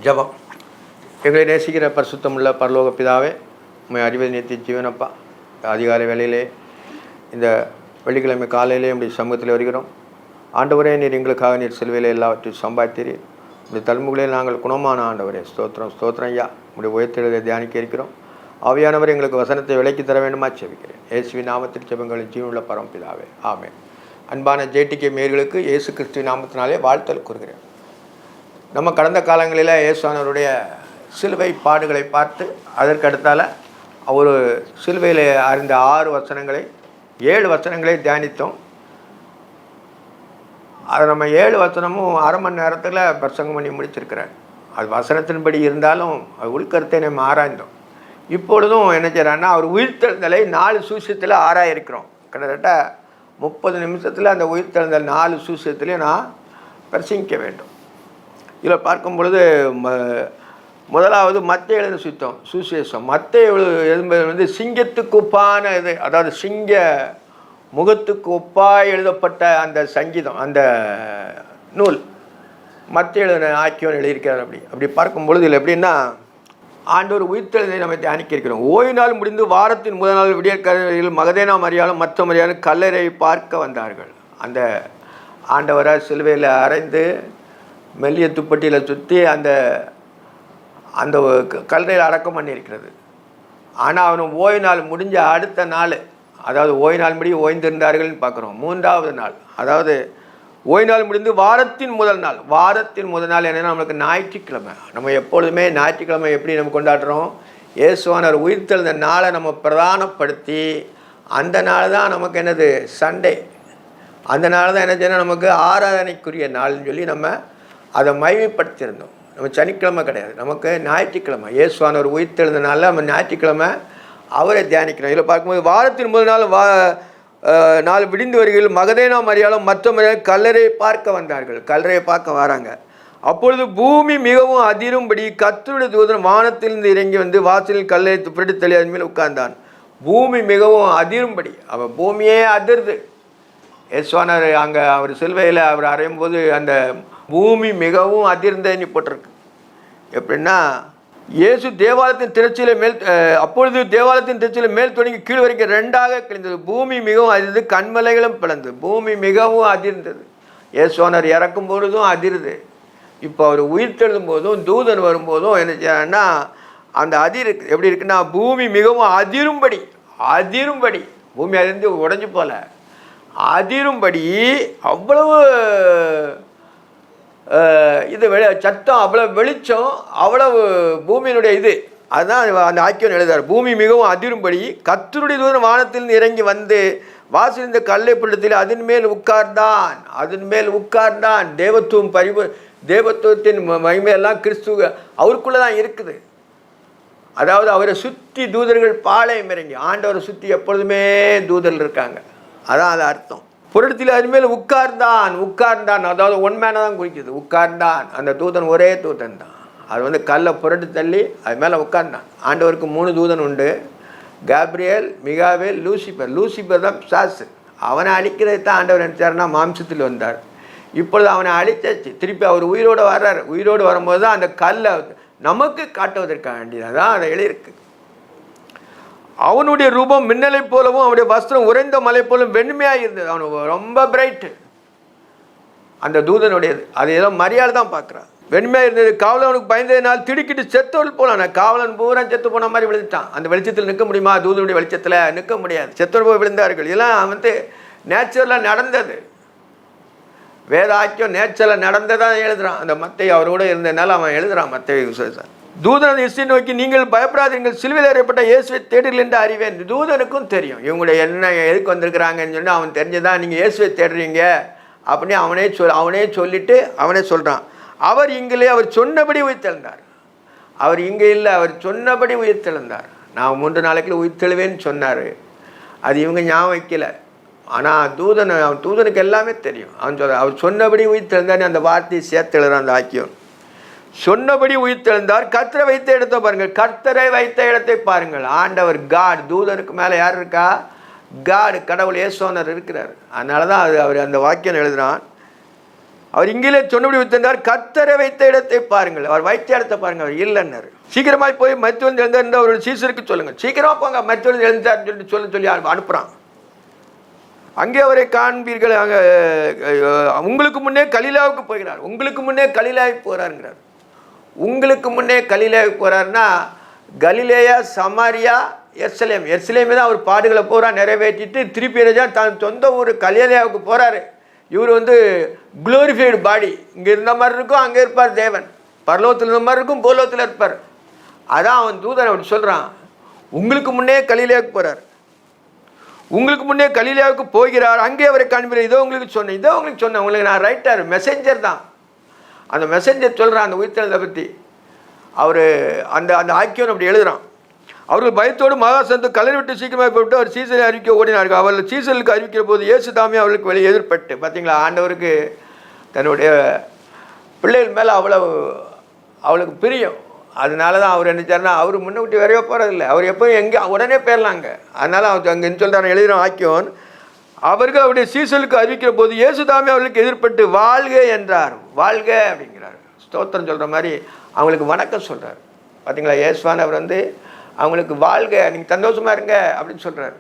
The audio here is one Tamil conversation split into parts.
ஜபம். எங்களை நேசிக்கிற பரிசுத்தமுள்ள பரலோக பிதாவே, உண்மை அறிவது நித்திய ஜீவனப்பா. அதிகாலை வேளையிலே இந்த வெள்ளிக்கிழமை காலையிலே நம்முடைய சமூகத்தில் வருகிறோம். ஆண்டவரே, நீர் எங்களுக்காக நீர் சிலுவையில் எல்லாவற்றையும் சம்பாதித்தீர். உடைய தழும்புகளில் நாங்கள் குணமான ஆண்டவரே, ஸ்தோத்திரம் ஸ்தோத்திரம் ஐயா. உடைய உயர்த்தெழுதை தியானிக்க இருக்கிறோம். ஆவியானவர் எங்களுக்கு வசனத்தை விலைக்கு தர வேண்டுமா செபிக்கிறேன். இயேசுவின் நாமத்தில் ஜெபங்களின் ஜீவனுள்ள பரமபிதாவே, ஆமென். அன்பான ஜேடிகே மேயர்களுக்கு இயேசு கிறிஸ்துவின் நாமத்தினாலே வாழ்த்தல் கூறுகிறேன். நம்ம கடந்த காலங்களில் இயேசுவானவருடைய சிலுவை பாடுகளை பார்த்து அதற்கு அடுத்தால் ஒரு சிலுவையில் அறிந்த 6 வசனங்களை 7 வசனங்களை தியானித்தோம். அதை நம்ம 7 வசனமும் அரை மணி நேரத்தில் பிரசங்கம் பண்ணி முடிச்சிருக்கிறேன். அது வசனத்தின்படி இருந்தாலும் அது உள்கருத்தை நம்ம ஆராய்ந்தோம். இப்பொழுதும் என்ன செய்கிறான்னா, அவர் உயிர்த்தெழுந்தலை 4 சூசியத்தில் ஆராயிருக்கிறோம். கிட்டத்தட்ட 30 நிமிஷத்தில் அந்த உயிர்த்தெழுந்தல் 4 சூசியத்திலையும் நான் பிரசங்கிக்க வேண்டும். இதில் பார்க்கும் பொழுது முதலாவது மத்தேயு எழுதின சுவிசேஷம். மத்தேயு எழுதும்போது சிங்கத்துக்கு ஒப்பான இது, அதாவது சிங்க முகத்துக்கு ஒப்பாய் எழுதப்பட்ட அந்த சங்கீதம், அந்த நூல் மத்தேயு எழுதின ஆக்கியோன் எழுதியிருக்கிறார். அப்படி பார்க்கும் பொழுது இதில் எப்படின்னா, ஆண்டவர் உயிர்த்தெழுதை நம்ம தியானிக்க இருக்கிறோம். ஓய்வு நாள் முடிந்து வாரத்தின் முதல் நாள் விடியற்காலையில் மகதேனா மரியாளும் மற்ற மரியாளும் கல்லறை பார்க்க வந்தார்கள். அந்த ஆண்டவரை சிலுவையில் அறைந்து மெல்லிய துப்பட்டியில் சுற்றி அந்த அந்த கல்லறையில் அடக்கம் பண்ணியிருக்கிறது. ஆனால் அவன் ஓய்வு நாள் முடிஞ்ச அடுத்த நாள், அதாவது ஓய்வு நாள் முடி ஓய்ந்திருந்தார்கள்னு பார்க்குறோம். 3வது நாள், அதாவது ஓய்வு நாள் முடிந்து வாரத்தின் முதல் நாள். வாரத்தின் முதல் நாள் என்னென்னா நம்மளுக்கு ஞாயிற்றுக்கிழமை. நம்ம எப்பொழுதுமே ஞாயிற்றுக்கிழமை எப்படி நம்ம கொண்டாடுறோம், இயேசுவானவர் உயிர்த்தெழுந்த நாளை நம்ம பிரதானப்படுத்தி, அந்த நாள் தான் நமக்கு என்னது சண்டே. அந்த நாள் தான் என்ன செய்யணும், நமக்கு ஆராதனைக்குரிய நாள்னு சொல்லி நம்ம அதை மகிமைப்படுத்தியிருந்தோம். நம்ம சனிக்கிழமை கிடையாது, நமக்கு ஞாயிற்றுக்கிழமை. இயேசுவானவர் உயிர்த்தெழுந்த நாளில் நம்ம ஞாயிற்றுக்கிழமை அவரை தியானிக்கிறோம். இதில் பார்க்கும்போது வாரத்தின் முதல் நாள் விடிந்து வருகையில் மகதேனா மரியாளும் மற்ற மரியாதை கல்லறையை பார்க்க வந்தார்கள். கல்லறையை பார்க்க வராங்க. அப்பொழுது பூமி மிகவும் அதிரும்படி கர்த்தருடைய தூதன் வானத்திலிருந்து இறங்கி வந்து வாசலில் கல்லறை புரட்டி தள்ளி அதன் மேல் உட்கார்ந்தான். பூமி மிகவும் அதிரும்படி, அவன் பூமியே அதிர்து. இயேசுவானவர் அங்கே அவர் சிலுவையில் அவர் அறையும் போது அந்த பூமி மிகவும் அதிர்ந்தேன்னு போட்டிருக்கு. எப்படின்னா, இயேசு தேவாலயத்தின் திரைச்சில மேல், அப்பொழுது தேவாலயத்தின் திரைச்சில மேல் தொடங்கி கீழ் வரைக்கும் 2ஆக கிழிந்தது. பூமி மிகவும் அதிர்ந்து, கண்மலைகளும் பிளந்தது. பூமி மிகவும் அதிர்ந்தது. இயேசுவானவர் இறக்கும் பொழுதும் அதிர்து. இப்போ அவர் உயிர்த்தெழுதும் போதும் தூதன் வரும்போதும் என்ன செய்யறாங்கன்னா, அந்த எப்படி இருக்குன்னா, பூமி மிகவும் அதிரும்படி பூமி அதிர்ந்து உடைஞ்சு போல அதிரும்படி அவ்வளவு இது சத்தம், அவ்வளவு வெளிச்சம், அவ்வளவு பூமியினுடைய இது. அதுதான் அந்த ஆக்கியோன் எழுதார். பூமி மிகவும் அதிரும்படி கர்த்தருடைய தூதன் வானத்திலிருந்து இறங்கி வந்து வாசலிருந்த கல்லை புள்ளத்தில் அதன் மேல் உட்கார்ந்தான். தேவத்துவத்தின் மகிமையெல்லாம் கிறிஸ்துவ அவருக்குள்ளே தான் இருக்குது. அதாவது அவரை சுற்றி தூதர்கள் பாளையம் இறங்கி, ஆண்டவரை சுற்றி எப்பொழுதுமே தூதர்கள் இருக்காங்க. அதான் அது அர்த்தம். புரடத்தில் அது மேல் உட்கார்ந்தான், அதாவது ஒன்மேனை தான் குறிக்குது. உட்கார்ந்தான், அந்த தூதன் ஒரே தூதன் தான். அது கல்லை புரட்டு தள்ளி அது மேலே உட்கார்ந்தான். ஆண்டவருக்கு 3 தூதன் உண்டு, கேப்ரியேல், மிகாவேல், லூசிபர் தான் பிசாசு. அவனை அழிக்கிறது தான் ஆண்டவர் நினைச்சாருன்னா மாம்சத்தில் வந்தார். இப்பொழுது அவனை அழிச்சாச்சு. திருப்பி அவர் உயிரோடு வர்றார். உயிரோடு வரும்போது தான் அந்த கல்லை நமக்கு காட்டுவதற்காக வேண்டியதான் தான் அதை எழுதியிருக்கு. அவனுடைய ரூபம் மின்னலை போலவும் அவனுடைய வஸ்திரம் உறைந்த மலை போலும் வெண்மையாக இருந்தது. அவனு ரொம்ப பிரைட்டு, அந்த தூதனுடையது. அது ஏதோ மரியாதை தான் பார்க்குறான். வெண்மையாக இருந்தது. காவலனுக்கு பயந்ததினால் திடுக்கிட்டு செத்தோல் போனான். காவலன் பூரா செத்து போன மாதிரி விழுந்துட்டான். அந்த வெளிச்சத்தில் நிற்க முடியுமா? தூதனுடைய வெளிச்சத்தில் நிற்க முடியாது. செத்தோல் போய் விழுந்தார்கள். இதெல்லாம் நேச்சுரலாக நடந்தது. வேதாக்கியம் நேச்சுரலாக நடந்ததான் எழுதுகிறான். அந்த மத்தேயு அவரோட இருந்ததுனால அவன் எழுதுகிறான். மத்தேயு விசுவாசம். தூதன் இசை நோக்கி, நீங்கள் பயப்படாதீர்கள், சிலுவையில் அறையப்பட்ட இயேசுவை தேடுங்கள் என்று அறிவேன். தூதனுக்கும் தெரியும் இவங்களுடைய என்ன எதுக்கு வந்திருக்கிறாங்கன்னு சொல்லி அவன் தெரிஞ்சுதான் நீங்கள் இயேசுவை தேடுறீங்க அப்படின்னு அவனே சொல்லிட்டு அவனே சொல்கிறான். அவர் இங்கிலே அவர் சொன்னபடி உயிர்த்தெழுந்தார். அவர் இங்கே இல்லை, அவர் சொன்னபடி உயிர்த்தெழுந்தார். நான் 3 நாளைக்குள்ள உயிர்த்தெழுவேன்னு சொன்னார். அது இவங்க ஞாபகம் வைக்கல. ஆனால் தூதனுக்கு எல்லாமே தெரியும். அவர் சொன்னபடி உயிர்த்தெழுந்தார். அந்த வார்த்தையை சேர்த்து எழுதுறான் அந்த ஆக்கியோன். சொன்னபடி உயிர்த்தெழுந்தார். கர்த்தரை வைத்த இடத்தை பாருங்கள். கர்த்தரை வைத்த இடத்தை பாருங்கள். ஆண்டவர் காட். தூதனுக்கு மேலே யார் இருக்கா? காட், கடவுள் இயேசுவானவர் இருக்கிறார். அதனால தான் அவர் அந்த வாக்கியம் எழுதுகிறான். அவர் இங்கிலே சொன்னபடி உயிர்த்தெழுந்தார். கர்த்தரை வைத்த இடத்தை பாருங்கள். அவர் வைத்த இடத்தை பாருங்க. அவர் இல்லைன்னாரு. சீக்கிரமாக போய் மரித்தோர் எழுந்தார் அவருடைய சீசருக்கு சொல்லுங்க. சீக்கிரமாக போங்க, மரித்தோர் எழுந்தார்னு சொல்லிட்டு சொல்லி அனுப்புகிறான். அங்கே அவரை காண்பீர்கள். அங்கே உங்களுக்கு முன்னே கலிலாவுக்கு போகிறார். உங்களுக்கு முன்னே கலிலாவுக்கு போகிறாருங்கிறார். உங்களுக்கு முன்னே கலிலாவுக்கு போகிறாருன்னா கலிலேயா, சமாரியா, எருசலேம். எருசலேமே தான் அவர் பாடுகளை பூரா நிறைவேற்றிட்டு திருப்பி தான் சொந்த ஊர் கலிலேயாவுக்கு போகிறாரு. இவர் குளோரிஃபைடு பாடி இங்கே இருந்த மாதிரி இருக்கும், அங்கே இருப்பார் தேவன். பரலோகத்தில் இருந்த மாதிரி இருக்கும், பூலோகத்தில் இருப்பார். அதான் அவன் தூதன் அப்படி சொல்கிறான். உங்களுக்கு முன்னே கலிலேயாவுக்கு போகிறார். உங்களுக்கு முன்னே கலிலேயாவுக்கு போகிறார். அங்கே அவரை காண்பீர்கள். இதோ உங்களுக்கு சொன்னேன். உங்களுக்கு நான் ரைட்டர், மெசேஞ்சர் தான். அந்த மெசேஞ்சர் சொல்கிறான் அந்த உயிர்த்தெழுதலை பற்றி. அவர் அந்த அந்த ஆக்கியோன் அப்படி எழுதுகிறான். அவர்கள் பயத்தோடு மகாசந்து கல்லறை விட்டு சீக்கிரமாக போட்டு அவர் சீசரை அறிவிக்க ஓடினார்கள். அவர்கள் சீசருக்கு அறிவிக்கிற போது இயேசு தாமே அவர்களுக்கு வெளியே எதிர்பட்டு. பார்த்தீங்களா, ஆண்டவருக்கு தன்னுடைய பிள்ளைகள் மேலே அவளுக்கு பிரியம். அதனால தான் அவர் நினைச்சார்னா அவர் முன்னுக்கூட்டி வரைய போகிறதில்லை. அவர் எப்போயும் எங்கே உடனே போயிடலாங்க. அதனால் அவர் அங்கே என்ன சொல்கிறார் எழுதுகிறான் ஆக்கியோன். அவர்கள் அவருடைய சீசலுக்கு அறிவிக்கிற போது இயேசு தாமே அவர்களுக்கு எதிர்பட்டு வாழ்க என்றார். வாழ்க அப்படிங்கிறார். ஸ்தோத்திரம் சொல்கிற மாதிரி அவங்களுக்கு வணக்கம் சொல்கிறார். பார்த்தீங்களா, இயேசுவான் அவர் அவங்களுக்கு வாழ்க, நீங்கள் சந்தோஷமாக இருங்க அப்படின்னு சொல்கிறார்.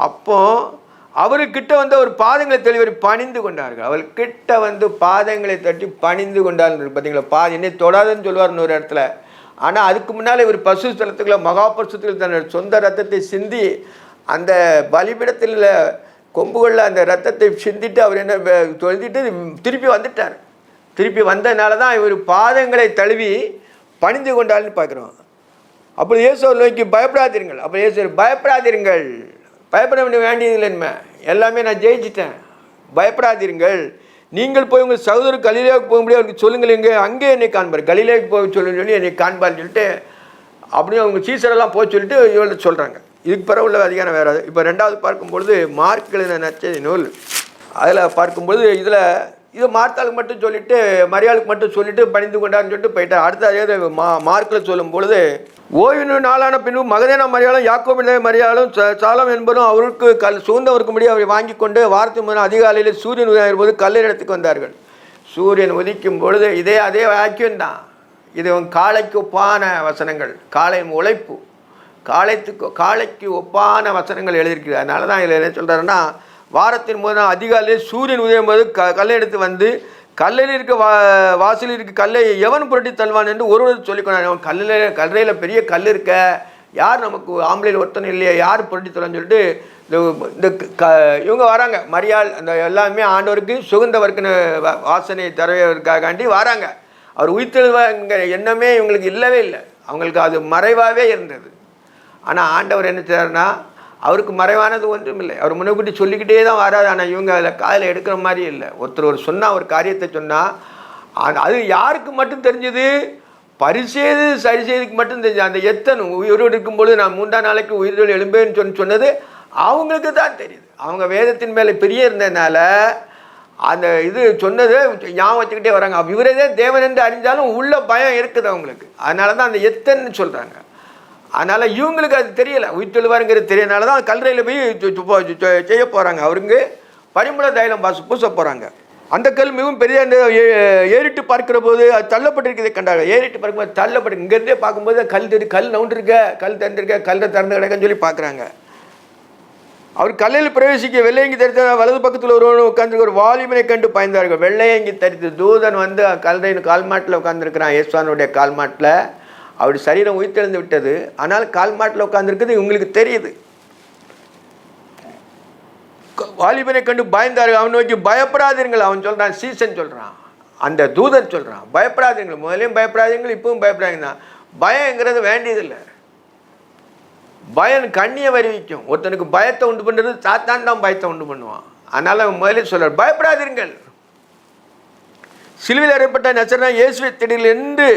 அப்போது அவர்கிட்ட அவர் பாதங்களை தெளிவரை பணிந்து கொண்டார்கள். அவர்கிட்ட பாதங்களை தட்டி பணிந்து கொண்டார்கள். பார்த்தீங்களா, என்னை தொடாதுன்னு சொல்லுவார் இன்னொரு இடத்துல. ஆனால் அதுக்கு முன்னால் இவர் பசு ஸ்தலத்துக்குள்ள மகா பரிசுத்தத்தில் தன் சொந்த ரத்தத்தை சிந்தி அந்த பலிபீடத்தில் கொம்புகளில் அந்த ரத்தத்தை சிந்திட்டு அவர் என்ன தொழுதிட்டு திருப்பி வந்துட்டார். திருப்பி வந்ததுனால தான் இவர் பாதங்களை தழுவி பணிந்து கொண்டாள்னு பார்க்குறோம். அப்படி இயேசு அவர் நோக்கி பயப்படாதீர்கள். அப்போ இயேசு பயப்படாதீர்கள், பயப்பட வேண்டியதில்லை, என்ன எல்லாமே நான் ஜெயிச்சிட்டேன், பயப்படாதீர்கள். நீங்கள் போய் உங்கள் சகோதரர் கலிலேயாவுக்கு போக முடியாது அவருக்கு சொல்லுங்கள், எங்கே அங்கே என்னை காண்பார், கலிலேயாவுக்கு போய் சொல்லுன்னு சொல்லி என்னை காண்பார்னு சொல்லிட்டு அப்படியே அவங்க சீசரெல்லாம் போய் சொல்லிட்டு இவள்கிட்ட சொல்கிறாங்க. இதுக்கு பிறகு உள்ள அதிகாரம் வேறு. இப்போ ரெண்டாவது பார்க்கும்பொழுது மார்க் எழுதின நற்செய்தி நூல், அதில் பார்க்கும்பொழுது இதை மார்த்தாளுக்கு மட்டும் சொல்லிவிட்டு மரியாளுக்கு மட்டும் சொல்லிவிட்டு பணிந்து கொண்டான்னு சொல்லிட்டு போயிட்டார். அடுத்த அதே மார்க்கில் சொல்லும் பொழுது ஓய்வு நாளான பின்பு மகதேனா மரியாளும் யாக்கோபின் மரியாளும் சாலம் என்பதும் அவருக்கு சூழ்ந்தவருக்கு முடிய அவரை வாங்கி கொண்டு வாரத்தின் முதல் அதிகாலையில் சூரியன் உதயம் போது கல்லறை இடத்துக்கு வந்தார்கள். சூரியன் உதிக்கும் பொழுது அதே வாக்கியம் தான். இது காளைக்கு ஒப்பான வசனங்கள், காளையின் உழைப்பு, காளைக்கு ஒப்பான வசனங்கள் எழுதியிருக்கிறது. அதனால தான் இதில் என்ன சொல்கிறாருன்னா, வாரத்தின் முதல் அதிகாலையில் சூரியன் உதயம் போது கல்லை எடுத்து வந்து கல்லையில் இருக்க வாசலில் இருக்க கல்லை எவன் புரட்டி தள்ளுவான் என்று ஒருவர் சொல்லிக்கொண்டார். அவன் கல்லறையில் பெரிய கல் இருக்க, யார் நமக்கு ஆம்பளையில் ஒருத்தனும் இல்லையா, யார் புரட்டி தள்ளுவான்னு சொல்லிட்டு இந்த இவங்க வராங்க. மரியாள் அந்த எல்லாமே ஆண்டவருக்கு சுகந்தவர்க்குன்னு வாசனை தரவேற்காண்டி வராங்க. அவர் உயிர்த்தெழுவாங்கிற எண்ணமே இவங்களுக்கு இல்லவே இல்லை, அவங்களுக்கு அது மறைவாகவே இருந்தது. ஆனால் ஆண்டவர் என்ன செய்றாருன்னா, அவருக்கு மறைவானது ஒன்றும் இல்லை, அவர் முன்னக்கூட்டி சொல்லிக்கிட்டே தான் வராது. ஆனால் இவங்க அதில் காதில் எடுக்கிற மாதிரி இல்லை. ஒருத்தர் சொன்னால் ஒரு காரியத்தை சொன்னால் அது யாருக்கு மட்டும் தெரிஞ்சது, சரிசெய்துக்கு மட்டும் தெரிஞ்சது. அந்த எத்தனை உயிரோடு இருக்கும்பொழுது நான் 3ஆம் நாளைக்கு உயிரோடு எழும்பேன்னு சொன்னது அவங்களுக்கு தான் தெரியுது. அவங்க வேதத்தின் மேலே பிரிய இருந்ததுனால அந்த சொன்னது ஞாபகம் வச்சுக்கிட்டே வராங்க. இவரே தான் தேவன் என்று அறிஞ்சாலும் உள்ள பயம் இருக்குது அவங்களுக்கு. அதனால தான் அந்த எத்தன்னு சொல்கிறாங்க. அதனால் இவங்களுக்கு அது தெரியலை, உயிர்த்தெழுவாருங்கிறது தெரியனால தான் கல்லறையில் போய் செய்ய போகிறாங்க. அவருக்கு பரிமள தைலம் பூச போகிறாங்க. அந்த கல் மிகவும் பெரிய ஏறிட்டு பார்க்கிற போது அது தள்ளப்பட்டிருக்கிறதை கண்டாங்க. ஏறிட்டு பார்க்கும்போது தள்ளப்பட்டு இங்கேருந்தே பார்க்கும்போது கல் நவுண்டிருக்க, கல் திறந்திருக்க, கல்லை திறந்து கிடக்குன்னு சொல்லி பார்க்குறாங்க. அவர் கல்லில் பிரவேசிக்க வெள்ளையங்கி தரித்த வலது பக்கத்தில் ஒருவன் உட்காந்துருக்க ஒரு வாலிபனை கண்டு பாய்ந்தார்கள். வெள்ளையங்கி தரித்து தூதன் கல்லறையின் கால்மாட்டில் உட்காந்துருக்கிறான். இயேசுவானுடைய கால்மாட்டில் அவருடைய சரீரம் உயிர்த்தெழுந்து விட்டது. ஆனால் கால்மாட்டில் உட்காந்துருக்குது இவங்களுக்கு தெரியுது. வாலிபனை கண்டு பயந்தார்கள். அவன் நோக்கி பயப்படாதீர்கள் அவன் சொல்கிறான், சீசன் சொல்கிறான், அந்த தூதன் சொல்கிறான், பயப்படாதீர்கள், முதலையும் பயப்படாதீங்கள், இப்பவும் பயப்படாதீங்க தான். பயங்கிறது வேண்டியதில்லை. பயம் கண்ணியை வருவிக்கும். ஒருத்தனுக்கு பயத்தை உண்டு பண்ணுறது சாத்தான் தான் பயத்தை உண்டு பண்ணுவான். அதனால் அவன் முதலே சொல்கிறார், பயப்படாதீர்கள், சிலுவையில் அறையப்பட்ட நசரேயனாகிய இயேசுவை தேடுங்கள் என்று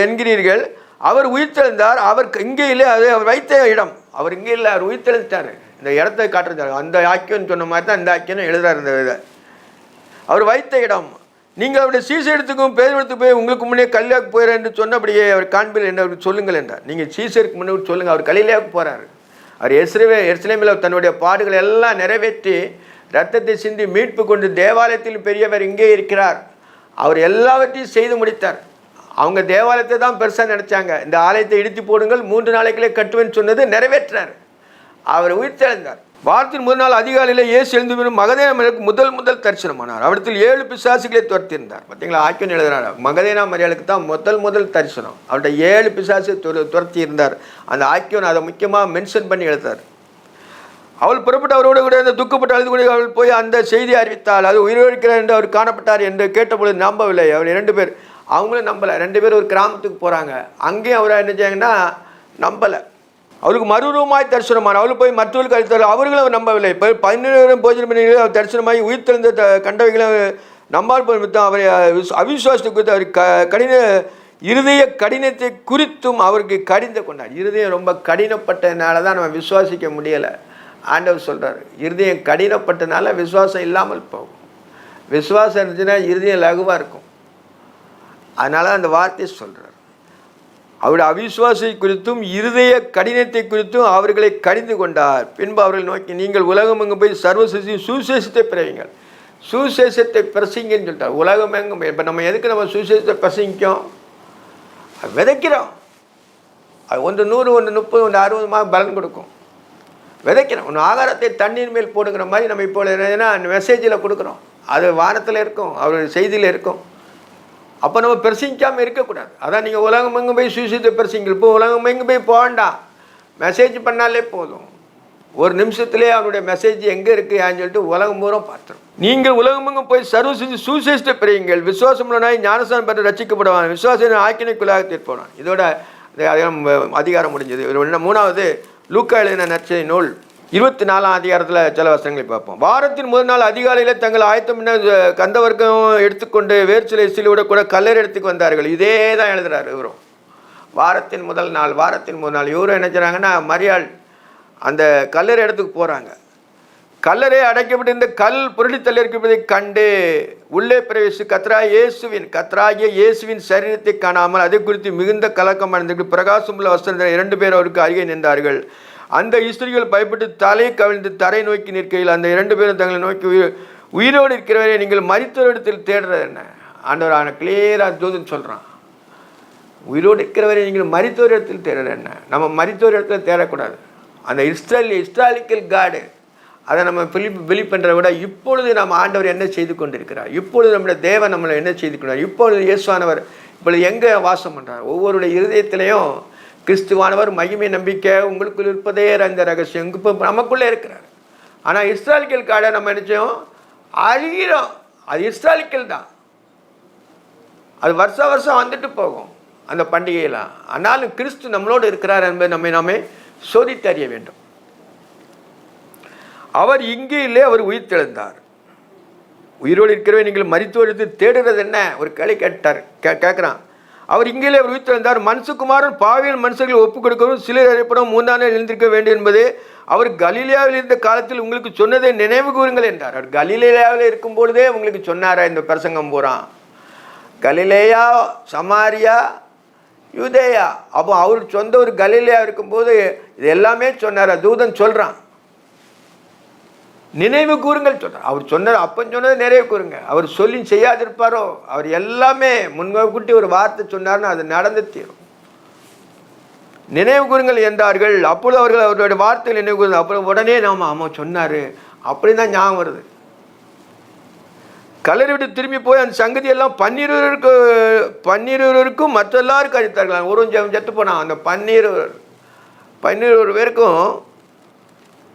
என்கிறீர்கள். அவர் உயிர்த்தெழுந்தார், அவர் இங்கே இல்லை, அது அவர் வைத்த இடம். அவர் இங்கே இல்லை, அவர் உயிர்த்தெழுந்தார். இந்த இடத்தை காட்டுறாரு. அந்த ஆக்கியன்னு சொன்ன மாதிரி தான் இந்த ஆக்கியன்னு எழுதுறாரு. இந்த இதை அவர் வைத்த இடம். நீங்கள் அவருடைய சீசரிடத்துக்கும் பேதத்துக்கு போய் உங்களுக்கு முன்னே கல்யாவுக்கு போயிறார் என்று சொன்னபடியே அவர் காண்பீர்கள் என்று அவருக்கு சொல்லுங்கள் என்றார். நீங்கள் சீசருக்கு முன்னே சொல்லுங்கள், அவர் கலிலேயாவுக்கு போகிறார். அவர் எருசலேமில் தன்னுடைய பாடுகளை எல்லாம் நிறைவேற்றி இரத்தத்தை சிந்தி மீட்பு கொண்டு தேவாலயத்தில் பெரியவர் இங்கே இருக்கிறார். அவர் எல்லாவற்றையும் செய்து முடித்தார். அவங்க தேவாலயத்தை தான் பெருசாக நினச்சாங்க. இந்த ஆலயத்தை இடித்து போடுங்கள், 3 நாளைக்குள்ளே கட்டுவேன்னு சொன்னது நிறைவேற்றார். அவர் உயிர்த்தெழுந்தார். வாரத்தின் முதல் நாள் அதிகாலையில் இயேசு எழுந்து மகதேனா மரியாளுக்கு முதல் தரிசனமானார். அவரிடத்தில் 7 பிசாசுகளை துரத்தியிருந்தார். பார்த்தீங்களா, ஆக்கியோன் எழுதுறாரு, மகதேனா மரியாளுக்கு தான் முதல் தரிசனம். அவர்கிட்ட 7 பிசாசு துரத்தி இருந்தார். அந்த ஆக்கியோன் அதை முக்கியமாக மென்ஷன் பண்ணி எழுதார். அவள் புறப்பட்டு அவரோடு கூட அந்த துக்கப்பட்டு அழுது கூட அவள் போய் அந்த செய்தியை அறிவித்தாள். அது உயிரிழக்கிறார் என்று அவர் காணப்பட்டார் என்று கேட்டபொழுது நம்பவில்லை. அவர் 2 பேர், அவங்களும் நம்பலை. 2 பேர் ஒரு கிராமத்துக்கு போகிறாங்க. அங்கேயும் அவரை என்ன செய்யாங்கன்னா நம்பலை. அவருக்கு மறுரூபமாய் தரிசனமான அவள் போய் மற்றவர்களுக்கு அளித்தார். அவர்களும் அவர் நம்பவில்லை. இப்போ 17 போஜனம் பண்ணி அவர் தரிசனமாகி உயிர்த்தெழுந்த கண்டவைகளை நம்பால் நிமித்தம் அவரை அவிசுவாசத்தை குறித்து அவர் கடின இருதய கடினத்தை குறித்தும் அவருக்கு கடிந்து கொண்டார். இருதயம் ரொம்ப கடினப்பட்டதுனால தான் நம்ம விசுவாசிக்க முடியலை. ஆண்டவர் சொல்கிறார், இருதயம் கடினப்பட்டனால விசுவாசம் இல்லாமல் போகும். விசுவாசம் இருந்துச்சுன்னா இருதயம் லகுவாக இருக்கும். அதனால அந்த வார்த்தையை சொல்கிறார். அவருடைய அவிசுவாசை குறித்தும் இருதய கடினத்தை குறித்தும் அவர்களை கடிந்து கொண்டார். பின்பு அவர்கள் நோக்கி, நீங்கள் உலகம் எங்கும் போய் சர்வசேஷத்தையும் சுசேஷத்தை பிறவிங்கள், சுசேஷத்தை பிரசங்கன்னு சொல்லிட்டார். உலகம் எங்கும் போய், இப்போ நம்ம எதுக்கு நம்ம சுசேஷத்தை பிரசங்கிக்கும்? விதைக்கிறோம். அது 1 100 1 30 1 60 பலன் கொடுக்கும். விதைக்கிறோம். ஒன்று ஆகாரத்தை தண்ணீர் மேல் போடுங்கிற மாதிரி நம்ம இப்போ என்னன்னா மெசேஜில் கொடுக்குறோம். அது வானத்தில் இருக்கும், அவருடைய செய்தியில் இருக்கும். அப்போ நம்ம பிரசங்கிக்காமல் இருக்கக்கூடாது. அதான் நீங்கள் உலகம் எங்கே போய் சுவிசேஷத்தை பிரசங்க. இப்போ உலகம் எங்கே போய் போகண்டாம், மெசேஜ் பண்ணாலே போதும். 1 நிமிஷத்துலேயே அவனுடைய மெசேஜ் எங்கே இருக்குது ஏன்னு சொல்லிட்டு உலகம் பூரா பார்த்துரும். நீங்கள் உலகம் எங்கும் போய் சுவிசேஷத்தை பிரியுங்கள், விசுவாசமுள்ளனாய் ஞானஸ்நானம் பெற்று ரட்சிக்கப்படுவான், விசுவாச ஆக்கினைக்குள்ளாக தீர்ப்பான். இதோட அதிகாரம் முடிஞ்சது. 3வது லூக்கா எழுதின நற்செய்தி நூல் 24ஆம் அதிகாரத்தில் சில வசனங்களை பார்ப்போம். வாரத்தின் முதல் நாள் அதிகாலையில் தங்கள் ஆயத்தம் கந்தவர்க்கம் எடுத்துக்கொண்டு வேர்ச்சிலை சிலுவிட கூட கல்லறை இடத்துக்கு வந்தார்கள். இதே தான் எழுதுறாரு இவரும். வாரத்தின் முதல் நாள் இவரும் என்ன செய்றாங்கன்னா, மரியாள் அந்த கல்லறை இடத்துக்கு போகிறாங்க. கல்லறை அடைக்கப்பட்டிருந்த கல் புரளி தள்ளியிருப்பதை கண்டு உள்ளே பிரவேசி கர்த்தராகிய இயேசுவின் சரீரத்தை காணாமல் அதை குறித்து மிகுந்த கலக்கம் அடைந்து பிரகாசமுள்ள வஸ்திரத்தில் 2 பேர் அவருக்கு அருகே நின்றார்கள். அந்த ஸ்திரீகள் பயப்பட்டு தலை கவிழ்ந்து தரை நோக்கி நிற்கையில் அந்த 2 பேரும் தங்களை நோக்கி, உயிரோடு இருக்கிறவரை நீங்கள் மரித்தோரிடத்தில் தேடுறது என்ன? ஆண்டவர் கிளியராக தூதுன்னு சொல்கிறான். உயிரோடு இருக்கிறவரை நீங்கள் மரித்தோரிடத்தில் தேடுறது என்ன? நம்ம மரித்தோரிடத்தில் தேடக்கூடாது. அந்த ஹிஸ்டாரிக்கல் காடு அதை நம்ம பிலீவ் பண்ணுறத விட இப்பொழுது நம்ம ஆண்டவர் என்ன செய்து கொண்டிருக்கிறார், இப்பொழுது நம்முடைய தேவன் நம்மளை என்ன செய்து கொண்டார், இப்பொழுது இயேசுவானவர் இப்பொழுது எங்கே வாசம் பண்ணுறார். ஒவ்வொருடைய இருதயத்திலையும் கிறிஸ்துவானவர் மகிமை நம்பிக்கை உங்களுக்குள் இருப்பதே அந்த ரகசியம் இப்போ நமக்குள்ளே இருக்கிறார். ஆனால் ஹிஸ்டாரிக்கல் கார்டை நம்ம நினச்சோம் அழிகிறோம். அது ஹிஸ்டாரிக்கல் தான், அது வருஷம் வந்துட்டு போகும் அந்த பண்டிகையெல்லாம். ஆனாலும் கிறிஸ்து நம்மளோடு இருக்கிறார் என்பதை நாமே சோதித்து அறிய வேண்டும். அவர் இங்கே இல்லை, அவர் உயிர்த்தெழுந்தார். உயிரோடு இருக்கிறவே நீங்கள் மரித்தோடு தேடுறது என்ன? ஒரு கேள்வி கேட்குறான். அவர் இங்கே அவர் உயிர்த்தெழுந்தார். மனுஷகுமாரன் பாவியல் மனுஷர்களை ஒப்புக் கொடுக்கவும் சிலர் அறியப்படும் 3ஆம் நாள் எழுந்திருக்க வேண்டும் என்பதே அவர் கலிலேயாவில் இருந்த காலத்தில் உங்களுக்கு சொன்னதை நினைவு கூறுங்கள் என்றார். அவர் கலிலேயாவில் இருக்கும் பொழுதே உங்களுக்கு சொன்னாரா இந்த பிரசங்கம் போகிறான்? கலிலேயா, சமாரியா, யூதேயா. அப்போ அவர் சொந்த ஒரு கலிலேயா இருக்கும்போது இது எல்லாமே சொன்னார். தூதன் சொல்கிறான், நினைவு கூறுங்கள் சொல்கிறார். அவர் சொன்னார், அப்போ சொன்னதை நிறைவு கூறுங்க. அவர் சொல்லி செய்யாதிருப்பாரோ? அவர் எல்லாமே முன்கூட்டி ஒரு வார்த்தை சொன்னார்னு அது நடந்து தீரும். நினைவு கூறுங்கள் என்றார்கள். அப்பொழுது அவர்கள் அவருடைய வார்த்தையில் நினைவு கூறுங்க. அப்புறம் உடனே ஆமாம் சொன்னார் அப்படின்னு தான் ஞாபகம் வருது. கல்லறை விட்டு திரும்பி போய் அந்த சங்கதியெல்லாம் 12 மற்ற எல்லாருக்கும் அழித்தார்கள். ஒரு செத்து போனான். அந்த 12 பேருக்கும்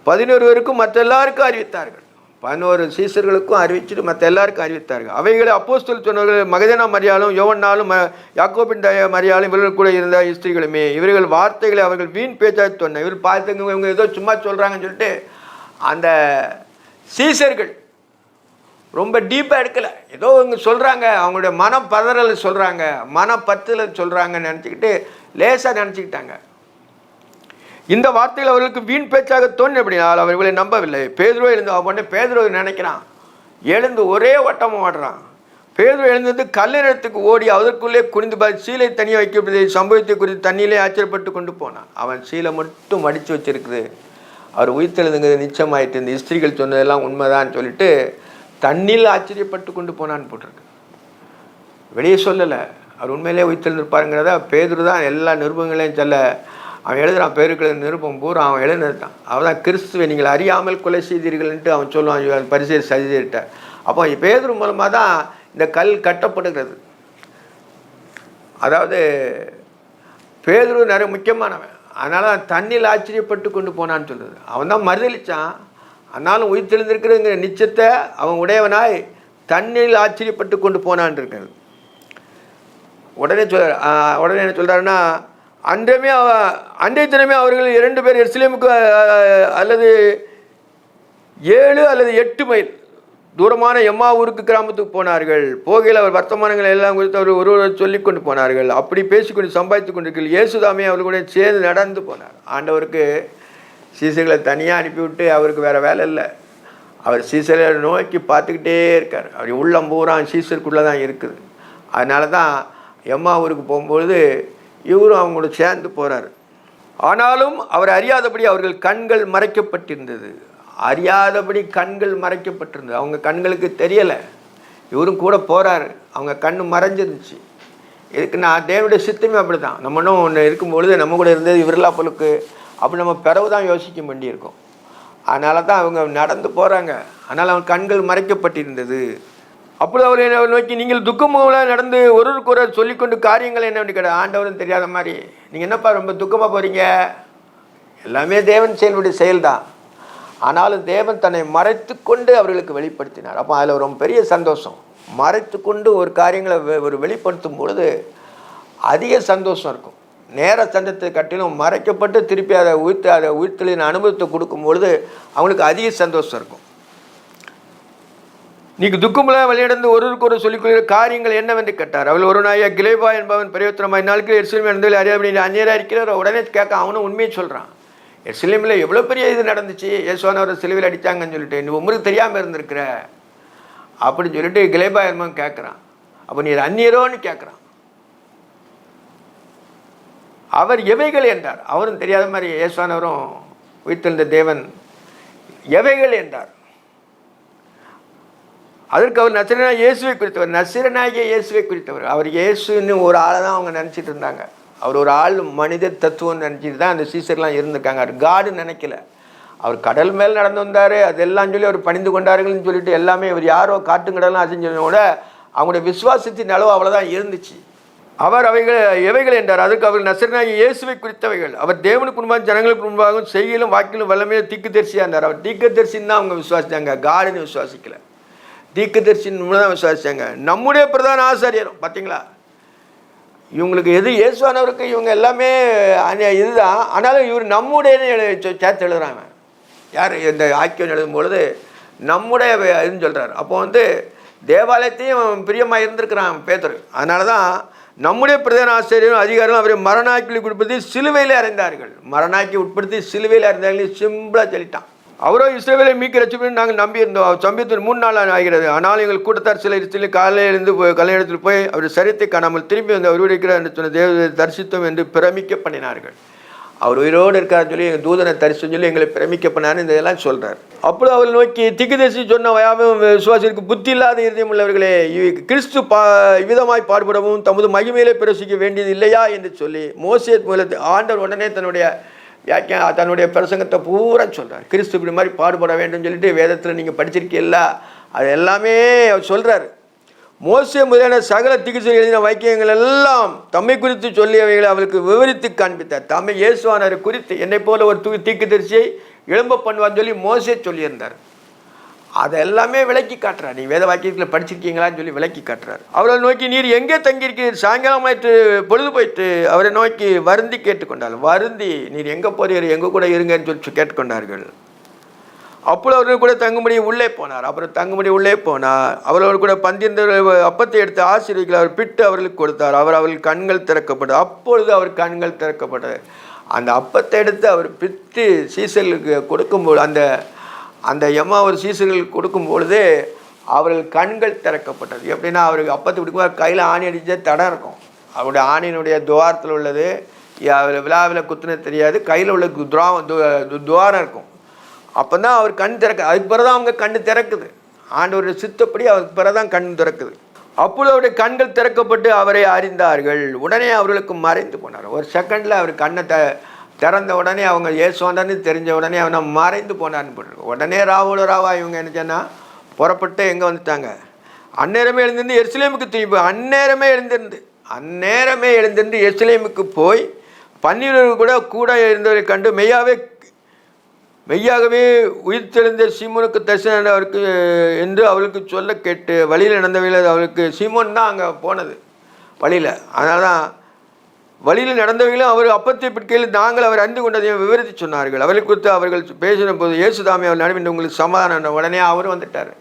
11 பேருக்கும் மற்ற எல்லாருக்கும் அறிவித்தார்கள். 11 சீசர்களுக்கும் அறிவிச்சுட்டு மற்ற எல்லாருக்கும் அறிவித்தார்கள். அவைகளை அப்போஸ்தலர் சொன்னவர்கள் மகதேனா மரியாளும் யோவன்னாலும் யாக்கோபின் மரியாளும் இவர்கள் கூட இருந்த ஸ்திரீகளுமே. இவர்கள் வார்த்தைகளை அவர்கள் வீண் பேச்சாக சொன்ன. இவர் பார்த்துங்க, இவங்க ஏதோ சும்மா சொல்கிறாங்கன்னு சொல்லிட்டு அந்த சீசர்கள் ரொம்ப டீப்பாக எடுக்கலை. ஏதோ இவங்க சொல்கிறாங்க, அவங்களுடைய மனப்பதறலை சொல்கிறாங்க, மனப்பத்தில் சொல்கிறாங்கன்னு நினச்சிக்கிட்டு லேசாக நினச்சிக்கிட்டாங்க. இந்த வார்த்தைகள் அவர்களுக்கு வீண் பேச்சாக தோன்றினபடினால் அவர்களை நம்பவில்லை. பேதுரு எழுந்து உடனே பேதுரு நினைக்கிறான், எழுந்து ஒரே ஓட்டமாக ஓடுறான். பேதுரு எழுந்தது கல்லறைக்கு ஓடி அதற்குள்ளே குனிந்து பார்த்து சீலை தனியாக வைக்கப்பட்டதை சம்பவத்தை குறித்து தண்ணியிலே ஆச்சரியப்பட்டு கொண்டு போனான். அவன் சீலை மட்டும் மடித்து வச்சிருக்குது. அவர் உயிர்த்தெழுதுங்கிறது நிச்சயமாயிட்டு, இந்த ஸ்திரீகள் சொன்னதெல்லாம் உண்மைதான்னு சொல்லிட்டு தண்ணியில் ஆச்சரியப்பட்டு கொண்டு போனான்னு போட்டிருக்கு. வெளியே சொல்லலை. அவர் உண்மையிலே உயிர்த்தெழுந்திருப்பாருங்கிறத பேதுரு தான் எல்லா நிருபங்களையும் சொல்ல அவன் எழுதுகிறான். பேருக்கு நிருபம் பூரா அவன் எழுதுதான். அவன் தான் கிறிஸ்துவை நீங்கள் அறியாமல் கொலை செய்தீர்கள்ன்ட்டு அவன் சொல்லுவான் பரிசேயர் சதித்திட்ட. அப்போ பேதுரு மூலமாக தான் இந்த கல் கட்டப்படுகிறது. அதாவது பேதுரு நிறைய முக்கியமானவன். அதனால தான் தண்ணியில் ஆச்சரியப்பட்டு கொண்டு போனான்னு சொல்லுது. அவன் தான் மறுதளித்தான். ஆனாலும் உயிர்த்தெழுந்திருக்கிறதுங்கிற நிச்சயத்தை அவன் உடையவனாய் தண்ணியில் ஆச்சரியப்பட்டு கொண்டு போனான் இருக்கிறது. உடனே என்ன சொல்கிறாருன்னா, அன்றைய தினமே அவர்கள் 2 பேர் எருசலேமுக்கு அல்லது 7 அல்லது 8 மைல் தூரமான எம்மா ஊருக்கு கிராமத்துக்கு போனார்கள். போகையில் அவர் வர்த்தமானங்கள் எல்லாம் குறித்து அவர் ஒருவர் சொல்லி கொண்டு போனார்கள். அப்படி பேசிக்கொண்டு சம்பாதித்து கொண்டிருக்கிறார். இயேசுதாமே அவர்களுடைய சேர்ந்து நடந்து போனார். ஆண்டவருக்கு சீசர்களை தனியாக அனுப்பிவிட்டு அவருக்கு வேறு வேலை இல்லை. அவர் சீசரை நோக்கி பார்த்துக்கிட்டே இருக்கார். அவர் உள்ளம் பூரா சீசருக்குள்ளே தான் இருக்குது. அதனால தான் எம்மா ஊருக்கு போகும்பொழுது இவரும் அவங்களோட சேர்ந்து போகிறார். ஆனாலும் அவர் அறியாதபடி அவர்கள் கண்கள் மறைக்கப்பட்டிருந்தது. அறியாதபடி கண்கள் மறைக்கப்பட்டிருந்தது. அவங்க கண்களுக்கு தெரியலை. இவரும் கூட போகிறாரு. அவங்க கண் மறைஞ்சிருந்துச்சு. இதுக்கு நான் தேவனுடைய சித்தமே அப்படி தான். நம்மளும் ஒன்று இருக்கும்பொழுது நம்ம கூட இருந்தது இவரெல்லாம் பொழுக்கு அப்படி நம்ம பிறகு தான் யோசிக்க வேண்டியிருக்கோம். அதனால தான் அவங்க நடந்து போகிறாங்க. அதனால் அவன் கண்கள் மறைக்கப்பட்டிருந்தது. அப்பொழுது அவர் என்ன நோக்கி, நீங்கள் துக்கமாக நடந்து ஒருவருக்கு ஒரு சொல்லிக்கொண்டு காரியங்கள் என்ன கேட்ட. ஆண்டவரும் தெரியாத மாதிரி நீங்கள் என்னப்பா ரொம்ப துக்கமாக போகிறீங்க? எல்லாமே தேவன் செயல்படி செயல்தான். ஆனாலும் தேவன் தன்னை மறைத்து கொண்டு அவர்களுக்கு வெளிப்படுத்தினார். அப்போ அதில் ரொம்ப பெரிய சந்தோஷம். மறைத்து கொண்டு ஒரு காரியங்களை ஒரு வெளிப்படுத்தும் பொழுது அதிக சந்தோஷம் இருக்கும். நேர சந்தத்தை கட்டிலும் மறைக்கப்பட்டு திருப்பி அதை உயிர்த்தலின் அனுபவத்தை கொடுக்கும் பொழுது அவங்களுக்கு அதிக சந்தோஷம் இருக்கும். நீங்கள் துக்கமெல்லாம் வெளியிடந்து ஒருவருக்கு ஒரு சொல்லிக்கொள்கிற காரியங்கள் என்னவென்று கேட்டார். அவள் ஒரு நாயா கிலேபா என்பவன் பரிவர்த்தனமாய் நாட்கள் எருசலேம் நடந்ததில் அறியாத அந்நியராக இருக்கிறார். உடனே கேட்க அவனும் உண்மையை சொல்கிறான். எருசலேமில் எவ்வளோ பெரிய இது நடந்துச்சு, இயேசுவானவரை சிலுவையில் அடித்தாங்கன்னு சொல்லிட்டு நீ உங்களுக்கு தெரியாமல் இருந்திருக்கிற அப்படின்னு சொல்லிட்டு கிலேபா என்பவன் கேட்குறான். அப்போ நீ அந்நியரோன்னு கேட்குறான். அவர் எவைகள் என்றார். அவரும் தெரியாத மாதிரி இயேசுவானவரும் உயிர்த்தெழுந்த தேவன் எவைகள் என்றார். அதற்கு அவர் நசரேயனாகிய இயேசுவை குறித்தவர். நசரேயனாகிய இயேசுவை குறித்தவர். அவர் இயேசுன்னு ஒரு ஆளை தான் அவங்க நினச்சிட்டு இருந்தாங்க. அவர் ஒரு ஆள் மனித தத்துவம்னு நினச்சிட்டு தான் அந்த சீசர்லாம் இருந்திருக்காங்க. அவர் காடுன்னு நினைக்கல. அவர் கடல் மேல் நடந்து வந்தார். அதெல்லாம் சொல்லி அவர் பணிந்து கொண்டார்கள்னு சொல்லிட்டு எல்லாமே இவர் யாரோ காட்டுங்கடலாம் அசைஞ்சதை விட அவங்களுடைய விசுவாசத்தின் அளவு அவ்வளோதான் இருந்துச்சு. அவர் எவைகள் என்றார். அதுக்கு அவர் நசரேயனாகிய இயேசுவை குறித்தவைகள். அவர் தேவனுக்கு முன்பாக ஜனங்களுக்கு முன்பாகவும் செய்கையிலும் வாக்கிலும் வல்லமையிலும் தீர்க்கதரிசியாக இருந்தார். அவர் தீர்க்கதரிசின்னு தான் அவங்க விசுவாசித்தாங்க, காடுன்னு விசுவாசிக்கல. தீர்க்கதரிசின்னு தான் விசுவாசித்தாங்க. நம்முடைய பிரதான ஆசாரியரும் பார்த்தீங்களா, இவங்களுக்கு எது இயேசுவானவருக்கு இவங்க எல்லாமே இதுதான். ஆனாலும் இவர் நம்முடைய சேர்த்து எழுதுறாங்க. யார் இந்த ஆக்கியம் எழுதும் பொழுது நம்முடைய இதுன்னு சொல்கிறார். அப்போ தேவாலயத்தையும் பிரியமாக இருந்திருக்கிறான் பேதுரு. அதனால தான் நம்முடைய பிரதான ஆசிரியரும் அதிகாரம் அவரை மரணாக்கி உட்படுத்தி சிலுவையில் அறிந்தார்கள். மரணாக்கி உட்படுத்தி சிலுவையில் அறிந்தார்கள் சிம்பிளாக சொல்லிட்டான். அவரோ இஸ்ரவேலை மீட்க ரட்சிப்பேன் நாங்கள் நம்பியிருந்தோம். சம்பவத்தில் 3 நாள் ஆகிறது. ஆனாலும் எங்கள் கூட்டத்தார் சில காலையிலிருந்து கல்யாணத்தில் போய் அவர் சரித்தை காணாமல் திரும்பி வந்து அவர் இருக்கிறார் என்று சொன்ன தேவதை தரிசித்தோம் என்று பிரமிக்க பண்ணினார்கள். அவர் உயிரோடு இருக்கார் சொல்லி எங்கள் தூதனை தரிசனம் சொல்லி எங்களை பிரமிக்க பண்ணான்னு இதெல்லாம் சொல்கிறார். அப்பொழுது அவள் நோக்கி, தீர்க்கதரிசி சொன்ன விசுவாசிற்கு புத்தி இல்லாத இருதயம் உள்ளவர்களே, கிறிஸ்து இவ்விதமாய் பாடுபடவும் தமது மகிமையிலே பிரசிக்க வேண்டியது இல்லையா என்று சொல்லி மோசே மூலத்தை ஆண்டவர் உடனே தன்னுடைய பிரசங்கத்தை பூரா சொல்கிறார். கிறிஸ்து இப்படி மாதிரி பாடுபட வேண்டும் சொல்லிட்டு வேதத்தில் நீங்கள் படிச்சிருக்கீல்ல, அது எல்லாமே அவர் சொல்கிறார். மோசே முதலான சகல தீர்க்கதரிசிகள் எழுதின வாக்கியங்கள் எல்லாம் தம்மை குறித்து சொல்லியவைகளை அவளுக்கு விவரித்து காண்பித்தார். தம்மை இயேசுவானவரை குறித்து என்னை போல ஒரு தீர்க்கதரிசியை எழும்ப பண்ணுவான்னு சொல்லி மோசே சொல்லியிருந்தார். அதை எல்லாமே விளக்கி காட்டுறார். நீ வேத வாக்கியத்தில் படிச்சிருக்கீங்களான்னு சொல்லி விளக்கி காட்டுறார். அவரை நோக்கி, நீர் எங்கே தங்கியிருக்கிறீர்? சாயங்காலம் ஆயிட்டு பொழுது போயிட்டு அவரை நோக்கி வருந்தி கேட்டுக்கொண்டாள். வருந்தி நீர் எங்கே போறீர், எங்கே கூட இருங்கன்னு சொல்லி கேட்டுக்கொண்டார்கள். அப்பொழுது அவர்கள் கூட தங்கும்படி உள்ளே போனார். அப்புறம் தங்கும்படி உள்ளே போனார். அவர்களோடு கூட பந்திருந்த அப்பத்தை எடுத்து ஆசீர்வதிக்கல அவர் பிட்டு அவர்களுக்கு கொடுத்தார். அவர்கள் கண்கள் திறக்கப்பட்டது. அப்பொழுது அவர் கண்கள் திறக்கப்பட்டது. அந்த அப்பத்தை எடுத்து அவர் பிட்டு சீசர்களுக்கு கொடுக்கும்போது அந்த ஒரு சீசர்களுக்கு கொடுக்கும்பொழுது அவர்கள் கண்கள் திறக்கப்பட்டது. எப்படின்னா அவருக்கு அப்பத்தை பிடிக்கும்போது கையில் ஆணி அடித்த தடம் இருக்கும். அவருடைய ஆணியினுடைய துவாரத்தில் உள்ளது விழாவில் குத்துனது தெரியாது. கையில் உள்ள துவாரம் இருக்கும். அப்போ தான் அவர் கண் திறக்க, அதுக்கு பிறகு தான் அவங்க கண் திறக்குது. ஆண்டவருடைய சித்தப்படி அவருக்கு பிறகு தான் கண் திறக்குது. அப்பொழுது அவருடைய கண்கள் திறக்கப்பட்டு அவரை அறிந்தார்கள். உடனே அவர்களுக்கு மறைந்து போனார். ஒரு செகண்டில் அவர் கண்ணை திறந்த உடனே அவங்க இயேசுவான்னு தெரிஞ்ச உடனே அவனை மறைந்து போனார்னு போட்டிருக்கு. உடனே ராவோட ராவா இவங்க என்ன சொன்னால் புறப்பட்டு எங்கே வந்துட்டாங்க, அந்நேரமே எழுந்திருந்து எருசலேமுக்கு திரும்பி, அந்நேரமே எழுந்திருந்து எருசலேமுக்கு போய் 12 கூட இருந்தவரை கண்டு மெய்யாகவே உயிர்த்தெழுந்த சீமோனுக்கு தரிசனம் அவருக்கு என்று அவளுக்கு சொல்ல கேட்டு வழியில் நடந்தவையில் அவளுக்கு சீமோன் தான் அங்கே போனது வழியில். அதனால தான் வழியில் நடந்தவைகளும் அவர் அப்பத்தை பிடிக்கையில் நாங்கள் அவர் அறிந்து கொண்டதையும் விவரித்து சொன்னார்கள். அவரை குறித்து அவர்கள் பேசின போது இயேசுதாமே அவர் நடுவில் உங்களுக்கு சமாதானம். உடனே அவர் வந்துட்டார்.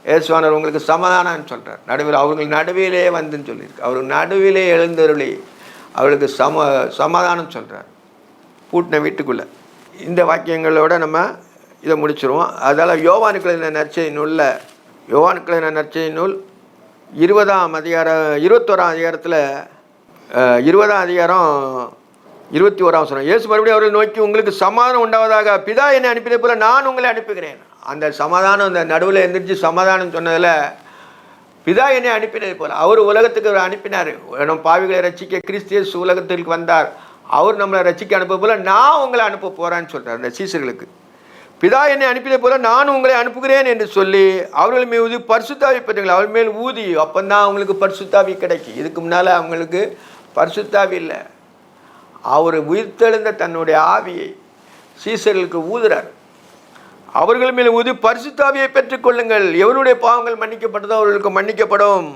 இயேசுவானவர் உங்களுக்கு சமாதானம்னு சொல்கிறார். நடுவில் அவர்கள் நடுவிலே வந்துன்னு சொல்லியிருக்கு. அவர் நடுவிலே எழுந்தருளி அவர்களுக்கு சமாதானம் சொல்கிறார் பூட்டின வீட்டுக்குள்ளே. இந்த வாக்கியங்களோட நம்ம இதை முடிச்சிருவோம். அதால் யோவானுக்கு எழுதின நற்செய்தி நூல் 20ஆம் அதிகாரம் 21ஆம் அதிகாரத்தில் 20ஆம் அதிகாரம் 21ஆம் வசனம். இயேசு மறுபடியும் அவர்கள் நோக்கி உங்களுக்கு சமாதானம் உண்டாவதாக, பிதா என்னை அனுப்பினது போல நான் உங்களை அனுப்புகிறேன். அந்த சமாதானம், அந்த நடுவில் எந்திரிச்சு சமாதானம் சொன்னதில் பிதா என்னை அனுப்பினது போல அவர் உலகத்துக்கு அவர் அனுப்பினார். நம்ம பாவிகளை ரட்சிக்க கிறிஸ்து இயேசு உலகத்திற்கு வந்தார். அவர் நம்மளை ரட்சிக்க அனுப்ப போல நான் உங்களை அனுப்ப போகிறேன்னு சொல்கிறார் அந்த சீசர்களுக்கு. பிதா என்னை அனுப்பினது போல நான் உங்களை அனுப்புகிறேன் என்று சொல்லி அவர்கள் மேல் ஊதி பரிசுத்தாவி பெற்றீர்கள். அவர் மேல் ஊதி அப்போதான் அவங்களுக்கு பரிசுத்தாவி கிடைக்கும். இதுக்கு முன்னால் அவங்களுக்கு பரிசுத்தாவி இல்லை. அவர் உயிர்த்தெழுந்த தன்னுடைய ஆவியை சீசர்களுக்கு ஊதுறார். அவர்கள் மேல் ஊதி பரிசுத்தாவியை பெற்றுக்கொள்ளுங்கள். எவருடைய பாவங்கள் மன்னிக்கப்பட்டதோ அவர்களுக்கு மன்னிக்கப்படும்,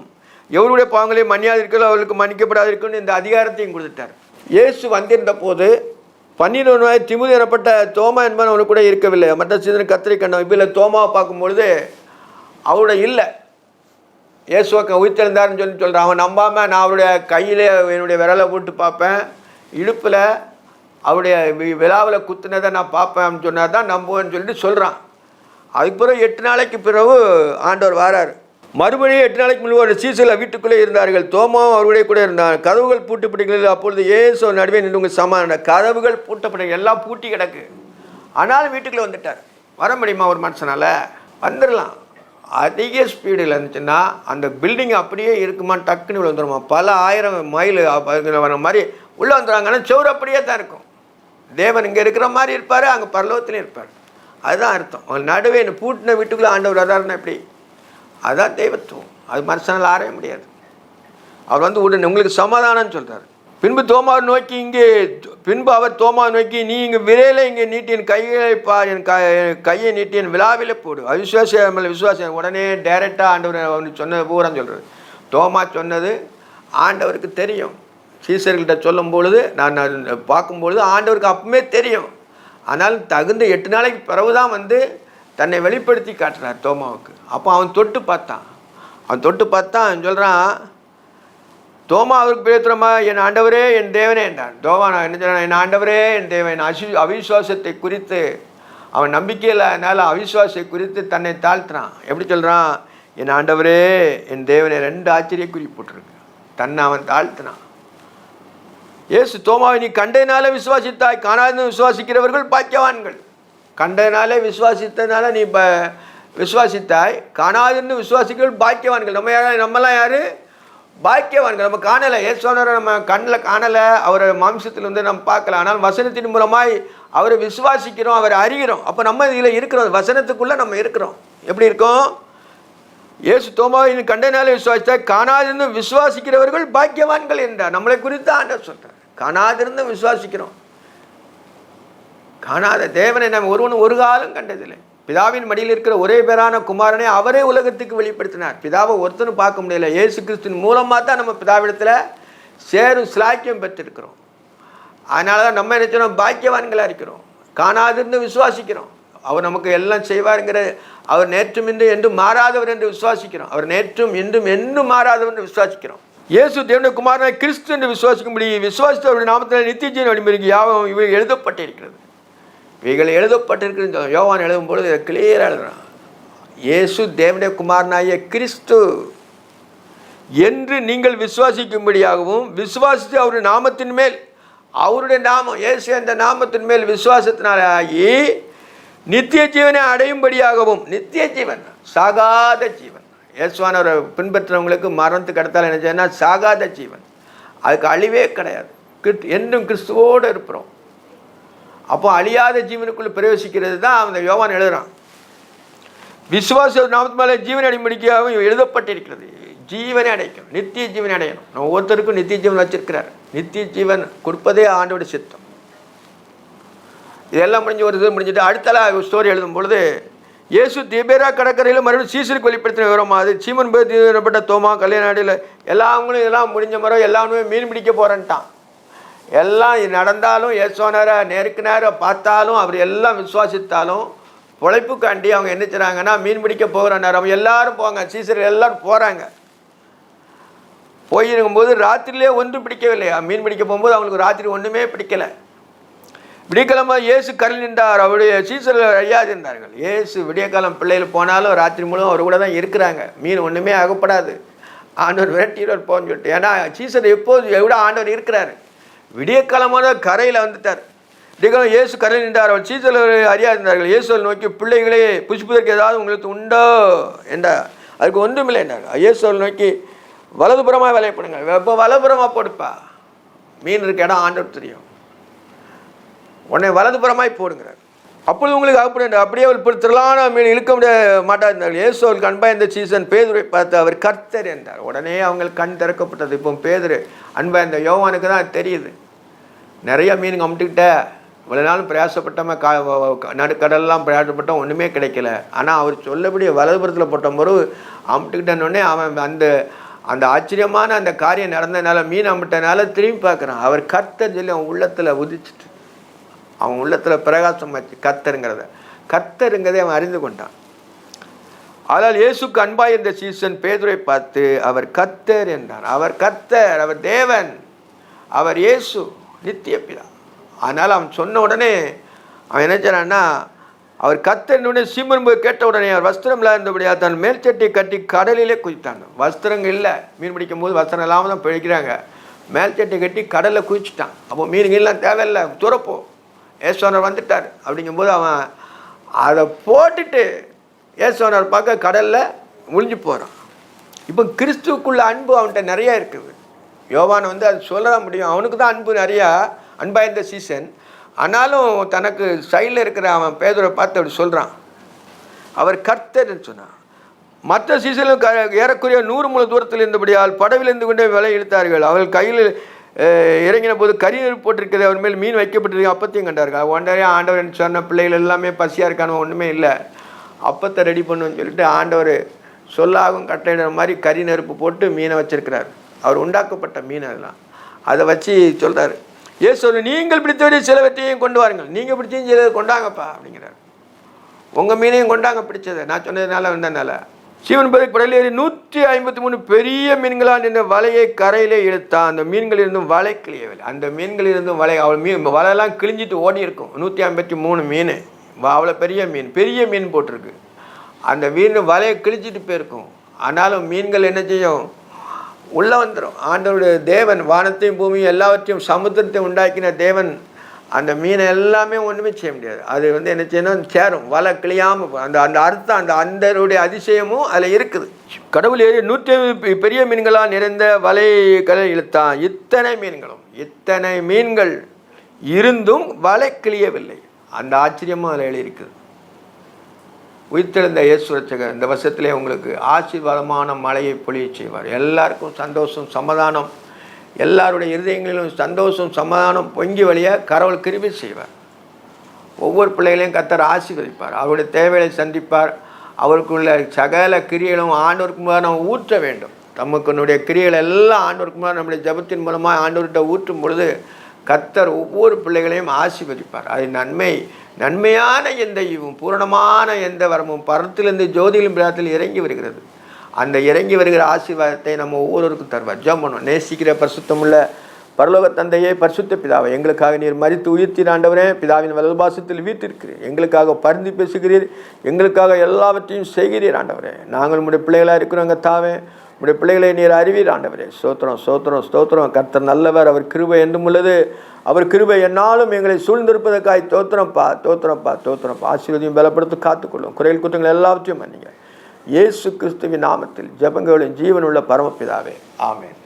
எவருடைய பாவங்களை மன்னியாதிருக்கிறதோ அவர்களுக்கு மன்னிக்கப்படாதிருக்குன்னு இந்த அதிகாரத்தையும் கொடுத்துட்டார். இயேசு வந்திருந்த போது 12 திமுதி எனப்பட்ட தோமா என்பவன் அவனுக்கு கூட இருக்கவில்லை. மற்ற சீதனை கத்திரை கண்டோம். இப்போ இல்லை, தோமாவை பார்க்கும்பொழுது அவரோட இல்லை. இயேசுவை உயிர்த்தெழுந்தார்னு சொல்கிறான். அவன் நம்பாமல் நான் அவருடைய கையில் என்னுடைய விரலை போட்டு பார்ப்பேன், இடுப்பில் அவருடைய விழாவில் குத்துனதை நான் பார்ப்பேன் அப்படின்னு சொன்னார் தான் நம்புவேன்னு சொல்லிட்டு சொல்கிறான். அதுக்கு பிறகு 8 நாளைக்கு பிறகு ஆண்டவர் வாரார். மறுபடியும் 8 நாளைக்கு முன்பு சீசர்கள் வீட்டுக்குள்ளே இருந்தார்கள். தோமாவும் அவருடைய கூட இருந்தார். கதவுகள் பூட்டப்பட்டீர்கள். அப்பொழுது இயேசு நடுவே நின்று உங்கள் சமாதான. கதவுகள் பூட்டப்பட்டீங்க, எல்லாம் பூட்டி கிடக்கு. ஆனாலும் வீட்டுக்குள்ளே வந்துட்டார். வர முடியுமா ஒரு மனுஷனால்? வந்துடலாம். அதிக ஸ்பீடில் இருந்துச்சுன்னா அந்த பில்டிங் அப்படியே இருக்குமான்னு டக்குன்னு உள்ள வந்துடுமா. பல 1000 மைல் வர மாதிரி உள்ளே வந்துடுவாங்கன்னா செவ்வறு அப்படியே தான் இருக்கும். தேவன் இங்கே இருக்கிற மாதிரி இருப்பார், அங்கே பரலோகத்துலேயும் இருப்பார். அதுதான் அர்த்தம். அவங்க நடுவே பூட்டின வீட்டுக்குள்ளே ஆண்டவர் வர்றாருன்னா எப்படி? அதுதான் தெய்வத்துவம். அது மனுஷனால் ஆரைய முடியாது. அவர் வந்து உடனே உங்களுக்கு சமாதானம்னு சொல்கிறார். பின்பு அவர் தோமாவை நோக்கி நீ இங்கே விரையில் இங்கே நீட்டி என் கைகளை என் கையை நீட்டி என் விழாவில் போடு. விசுவாசம். உடனே டைரெக்டாக ஆண்டவர் அவனுக்கு சொன்னது பூரான்னு சொல்கிறார். தோமா சொன்னது ஆண்டவருக்கு தெரியும். சீசர்கள்ட்ட சொல்லும் பொழுது நான் பார்க்கும்பொழுது ஆண்டவருக்கு அப்பவுமே தெரியும். ஆனால் தகுந்த 8 நாளைக்கு பிறகு தான் வந்து தன்னை வெளிப்படுத்தி காட்டுறார் தோமாவுக்கு. அப்போ அவன் தொட்டு பார்த்தான். அவன் சொல்கிறான், தோமா அவருக்கு பேசுகிறமா என் ஆண்டவரே என் தேவனே என்றான். தோமா நான் என்ன சொல்கிறேன், என் ஆண்டவரே என் தேவன். அவிசுவாசத்தை குறித்து அவன் நம்பிக்கையில் அதனால் அவிசுவாசத்தை குறித்து தன்னை தாழ்த்துறான். எப்படி சொல்கிறான்? என் ஆண்டவரே என் தேவனே. 2 ஆச்சரிய குறிப்பிட்டிருக்கு. தன்னை அவன் தாழ்த்தினான். இயேசு தோமாவை நீ கண்டதினாலே விசுவாசித்தாய், காணாது விசுவாசிக்கிறவர்கள் பாக்கியவான்கள். கண்டதினாலே விசுவாசித்தனால நீ விசுவாசித்தாய், காணாதுன்னு விசுவாசிக்கிறவர்கள் பாக்கியவான்கள். நம்மலாம் யார்? பாக்கியவான்கள். நம்ம காணலை, இயேசுவானவரை நம்ம கண்ணில் காணலை, அவரை மாம்சத்தில் வந்து நம்ம பார்க்கல. ஆனால் வசனத்தின் மூலமாய் அவரை விசுவாசிக்கிறோம், அவரை அறிகிறோம். அப்போ நம்ம இதில் இருக்கிறோம், வசனத்துக்குள்ளே நம்ம இருக்கிறோம். எப்படி இருக்கோம்? இயேசு தோமாவை கண்டதினாலே விசுவாசித்தாய், காணாதிருந்து விசுவாசிக்கிறவர்கள் பாக்கியவான்கள் என்றார். நம்மளை குறித்து ஆண்டவர் சொல்கிறார். காணாதிருந்து விசுவாசிக்கிறோம். காணாத தேவனை நம்ம ஒருவனும் ஒரு காலம் கண்டதில்லை. பிதாவின் மடியில் இருக்கிற ஒரே பேரான குமாரனை அவரே உலகத்துக்கு வெளிப்படுத்தினார். பிதாவை ஒருத்தனும் பார்க்க முடியல. இயேசு கிறிஸ்துவின் மூலமாக தான் நம்ம பிதாவிடத்தில் சேரும் சிலாக்கியம் பெற்றிருக்கிறோம். அதனால தான் நம்ம என்ன செய்யணும்? பாக்கியவான்களாக இருக்கிறோம். காணாதிருந்து விசுவாசிக்கிறோம். அவர் நமக்கு எல்லாம் செய்வாருங்கிற, அவர் நேற்றும் இன்றும் என்றும் மாறாதவர் என்று விசுவாசிக்கிறோம். அவர் நேற்றும் இன்றும் என்றும் மாறாதவர் என்று விசுவாசிக்கிறோம். இயேசு தேவனுடைய குமாரனை கிறிஸ்து என்று விசுவாசிக்கும்படி விசுவாசித்து அவருடைய நாமத்தில் நித்திய ஜீவன் வழிமுறைக்கு யாவும் இவை எழுதப்பட்டிருக்கிறது. இவைகள் எழுதப்பட்டிருக்கிற யோவான் எழுதும் பொழுது இதை கிளியராக எழுதுறான். இயேசு தேவனுடைய குமாரனாகிய கிறிஸ்து என்று நீங்கள் விசுவாசிக்கும்படியாகவும் விசுவாசித்து அவருடைய நாமத்தின் மேல், அவருடைய நாமம் இயேசு அந்த நாமத்தின் மேல் விசுவாசத்தினால ஆகி நித்திய ஜீவனை அடையும்படியாகவும். நித்திய ஜீவன், சாகாத ஜீவன். இயேசுவானவரை பின்பற்றுறவங்களுக்கு மரணத்துக்கு அடுத்தால் என்ன செய்யணும்னா சாகாத ஜீவன், அதுக்கு அழிவே கிடையாது. என்றும் கிறிஸ்துவோடு இருக்கிறோம். அப்போ அழியாத ஜீவனுக்குள்ளே பிரவேசிக்கிறது தான் அந்த யோவான் எழுதுறான். விசுவாச நாமத்து மேலே ஜீவனை அடைமுடிக்காகவும் எழுதப்பட்டிருக்கிறது. ஜீவனை அடைக்கணும், நித்திய ஜீவனை அடையணும். நம்ம ஒவ்வொருத்தருக்கும் நித்திய ஜீவன் வச்சிருக்கிறார். நித்திய ஜீவன் கொடுப்பதே ஆண்டோட சித்தம். இதெல்லாம் முடிஞ்சு ஒரு இது முடிஞ்சுட்டு அடுத்தல ஸ்டோரி எழுதும் பொழுது இயேசு திபேரா கடற்கரையில் மறுபடியும் சீசருக்கு வெளிப்படுத்தின விவரமா அது சீமன் பேர்ப்பட்ட தோமா கல்யாணாடியில் எல்லாவங்களும் இதெல்லாம் முடிஞ்ச மரம் எல்லாமே மீன் பிடிக்க போகிறேன்ட்டான். எல்லாம் நடந்தாலும் இயேசுவானரை நேருக்கு நேரம் பார்த்தாலும் அவர் எல்லாம் விசுவாசித்தாலும் பொழைப்புக்காண்டி அவங்க என்ன செய்கிறாங்கன்னா மீன் பிடிக்க போகிற நேரம் எல்லாரும் போங்க, சீசர் எல்லாரும் போகிறாங்க. போயிருக்கும்போது ராத்திரிலே ஒன்றும் பிடிக்கவில்லையா. மீன் பிடிக்க போகும்போது அவங்களுக்கு ராத்திரி ஒன்றுமே பிடிக்கலை. விடியக்காலமாக இயேசு கரையில் நின்றார். அவருடைய சீசர்கள் அழியாது இருந்தார்கள். இயேசு விடியக்காலம் பிள்ளைகள் போனாலும் ராத்திரி முழுவதும் அவர் கூட தான் இருக்கிறாங்க. மீன் ஒன்றுமே அகப்படாது. ஆண்டவர் விரட்டிடுவார் போன்னு சொல்லிட்டு. ஏன்னா சீசர் எப்போது எவ்வளோ ஆண்டவர் இருக்கிறாரு. விடியக்காலமான கரையில் வந்துட்டார். விடியக்காலம் இயேசு கரையில் நின்றார். அவர் சீசர்கள் அறியாது இருந்தார்கள். இயேசுவை நோக்கி பிள்ளைகளே புசிப்பதற்கு ஏதாவது உங்களுக்கு உண்டோ என்றார். அதுக்கு ஒன்றுமில்லை என்றார்கள். இயேசுவை நோக்கி வலதுபுறமாக விளையப்படுங்க. இப்போ வலதுபுறமாக போடுப்பா, மீன் இருக்க இடம் ஆண்டவர் தெரியும், உடனே வலதுபுறமாய் போடுங்கிறார். அப்பொழுது உங்களுக்கு அகப்பட அப்படியே ஒரு திரளான மீன் இழுக்க முடிய மாட்டார். இயேசு அவருக்கு அன்பாக இந்த சீசன் பேதுரை பார்த்து அவர் கர்த்தர் என்றார். உடனே அவங்களுக்கு கண் திறக்கப்பட்டது. இப்போ பேதுரு அன்பாக இந்த யோவானுக்கு தான் தெரியுது. நிறைய மீனுங்க அமுட்டுக்கிட்ட இவ்வளோ நாளும் பிரயாசப்பட்டோம், நடுக்கடல்லாம் பிரயாசப்பட்டோம், ஒன்றுமே கிடைக்கல. ஆனால் அவர் சொல்லபடி வலதுபுறத்தில் போட்ட போது அமுட்டுக்கிட்டோன்னே அவன் அந்த அந்த ஆச்சரியமான அந்த காரியம் நடந்ததுனால மீன் அமுட்டனால திரும்பி பார்க்குறான். அவர் கர்த்தர் சொல்லி அவன் உள்ளத்தில் உதிச்சிட்டு அவன் உள்ளத்தில் பிரகாசம் வச்சு கர்த்தருங்கிறதை அவன் அறிந்து கொண்டான். ஆனால் இயேசுக்கு அன்பாய் இருந்த சீசன் பேதுரை பார்த்து அவர் கர்த்தர் என்றான். அவர் கர்த்தர், அவர் தேவன், அவர் இயேசு நித்திய பிதா. அதனால் அவன் சொன்ன உடனே அவன் என்ன செய்றான்னா அவர் கர்த்தருடைய சீமன் போய் கேட்ட உடனே அவர் வஸ்திரம் இல்லாதபடியாக தன் மேல் சட்டியை கட்டி கடலிலே குதித்தான். வஸ்திரங்கள் இல்லை, மீன் பிடிக்கும் போது வஸ்திரம் இல்லாமல் தான் பிழைக்கிறாங்க. மேல் சட்டியை கட்டி கடலில் குதிச்சுட்டான். அப்போ மீன்கள்லாம் தேவையில்லை, துறப்போ ஏசுவனர் வந்துட்டார். அப்படிங்கும்போது அவன் அதை போட்டுட்டு ஏசுவனர் பார்க்க கடலில் முழிஞ்சு போகிறான். இப்போ கிறிஸ்துவுக்குள்ள அன்பு அவன்கிட்ட நிறையா இருக்குது. யோவான் அது சொல்ல முடியும், அவனுக்கு தான் அன்பு நிறையா, அன்பாக இருந்த சீசன். ஆனாலும் தனக்கு சைடில் இருக்கிற அவன் பேதுரை பார்த்து அப்படி சொல்கிறான், அவர் கர்த்தர்ன்னு சொன்னான். மற்ற சீசனும் ஏறக்குறைய 100 முழ தூரத்தில் இருந்தபடியால் படவிலிருந்து கொண்டே விலை இழுத்தார்கள். அவர்கள் கையில் இறங்கின போது கறி போட்டிருக்கிறது, அவர் மேல் மீன் வைக்கப்பட்டிருக்கு, அப்பத்தையும் கண்டார்கள். ஒன்றரை ஆண்டவர் சொன்ன பிள்ளைகள் எல்லாமே பசியாக இருக்கானோ, ஒன்றுமே இல்லை, அப்பத்தை ரெடி பண்ணுன்னு சொல்லிட்டு ஆண்டவர் சொல்லாகும் கட்டளையிடுற மாதிரி கறி நெருப்பு போட்டு மீனை வச்சிருக்கிறார். அவர் உண்டாக்கப்பட்ட மீன் அதெல்லாம் அதை வச்சு சொல்கிறார். ஏசு நீங்கள் பிடித்தவரை சிலவற்றையும் கொண்டு வாருங்கள், நீங்கள் பிடிச்சையும் சில கொண்டாங்கப்பா அப்படிங்கிறார். உங்கள் மீனையும் கொண்டாங்க பிடிச்சதை, நான் சொன்னதுனால வந்ததுனால. சீவன் பதில் கடலில் ஏறி 153 பெரிய மீன்களால் நின்ற வலையை கரையிலே இழுத்தான். அந்த மீன்கள் இருந்தும் வலை கிளியவில்லை. அந்த மீன்கள் இருந்தும் வலை அவள் வலையெல்லாம் கிழிஞ்சிட்டு ஓடி இருக்கும். 153 மீன், அவ்வளோ பெரிய மீன் போட்டிருக்கு. அந்த மீன் வலையை கிழிச்சிட்டு போயிருக்கும். ஆனாலும் மீன்கள் என்ன செய்யும், உள்ளே வந்துடும். ஆண்டவருடைய தேவன் வானத்தையும் பூமியும் எல்லாவற்றையும் சமுத்திரத்தையும் உண்டாக்கின தேவன் அந்த மீனை எல்லாமே ஒன்றுமே செய்ய முடியாது. அது என்ன செய்யணும், சேரும், வலை கிளியாமல். அந்த அந்த அர்த்தம், அந்த அந்தருடைய அதிசயமும் அதில் இருக்குது. கடவுள் ஏறி 150 பெரிய மீன்களால் நிறைந்த வலை கடல் இழுத்தான். இத்தனை மீன்கள் இருந்தும் வலை கிளியவில்லை. அந்த ஆச்சரியமும் அதில் எழுதியிருக்குது. உயிர்த்தெழுந்த இயேசு ரட்சகர் இந்த வருஷத்திலே உங்களுக்கு ஆசீர்வாதமான மழையை பொழிய செய்வார். எல்லாருக்கும் சந்தோஷம், சமாதானம், எல்லாருடைய இருதயங்களிலும் சந்தோஷம், சமாதானம் பொங்கி வழிய கடவுள் கிருபை செய்வார். ஒவ்வொரு பிள்ளைகளையும் கர்த்தர் ஆசீர்வதிப்பார். அவருடைய தேவைகளை சந்திப்பார். அவருக்குள்ள சகல கிரியைகளும் ஆண்டவருக்கு மூலம் நம்ம ஊற்ற வேண்டும். நமக்குனுடைய கிரியைகள் எல்லாம் ஆண்டவருக்கு மூலம் நம்முடைய ஜபத்தின் மூலமாக ஆண்டவர்கிட்ட ஊற்றும் பொழுது கர்த்தர் ஒவ்வொரு பிள்ளைகளையும் ஆசீர்வதிப்பார். அது நன்மையான எந்த ஈவும் பூரணமான எந்த வரமும் பரத்திலிருந்து ஜோதியிலும் பிராத்தில் இறங்கி வருகிறது. அந்த இறங்கி வருகிற ஆசீர்வாதத்தை நம்ம ஒவ்வொருவருக்கும் தருவார். ஜெபம் பண்ணுவோம். நேசிக்கிற பரிசுத்தமுள்ள பரலோக தந்தையே, பரிசுத்த பிதாவை, எங்களுக்காக நீர் மரித்து உயிர்த்தீர் ஆண்டவரே. பிதாவின் வலதுபாசத்தில் வீற்றிருக்கிறீர். எங்களுக்காக பரிந்து பேசுகிறீர். எங்களுக்காக எல்லாவற்றையும் செய்கிறீர் ஆண்டவரே. நாங்கள் உங்களுடைய பிள்ளைகளாக இருக்கிறோங்க தாவே. உடைய பிள்ளைகளை நீர் அறிவீர் ஆண்டவரே. ஸ்தோத்திரம் ஸ்தோத்திரம் ஸ்தோத்திரம். கர்த்தர் நல்லவர், அவர் கிருபை என்றும் உள்ளது. அவர் கிருபை என்னாலும் எங்களை சூழ்ந்திருப்பதற்காய் தோத்திரம்ப்பா தோத்திரம்ப்பா தோத்திரம்ப்பா. ஆசீர்வதியும் பலப்படுத்தி காத்துக்கொள்ளும். குறைகள் குற்றங்கள் எல்லாவற்றையும் மன்னிங்க. இயேசு கிறிஸ்துவின் நாமத்தில் ஜெபங்களின் ஜீவனுள்ள பரமபிதாவே, ஆமென்.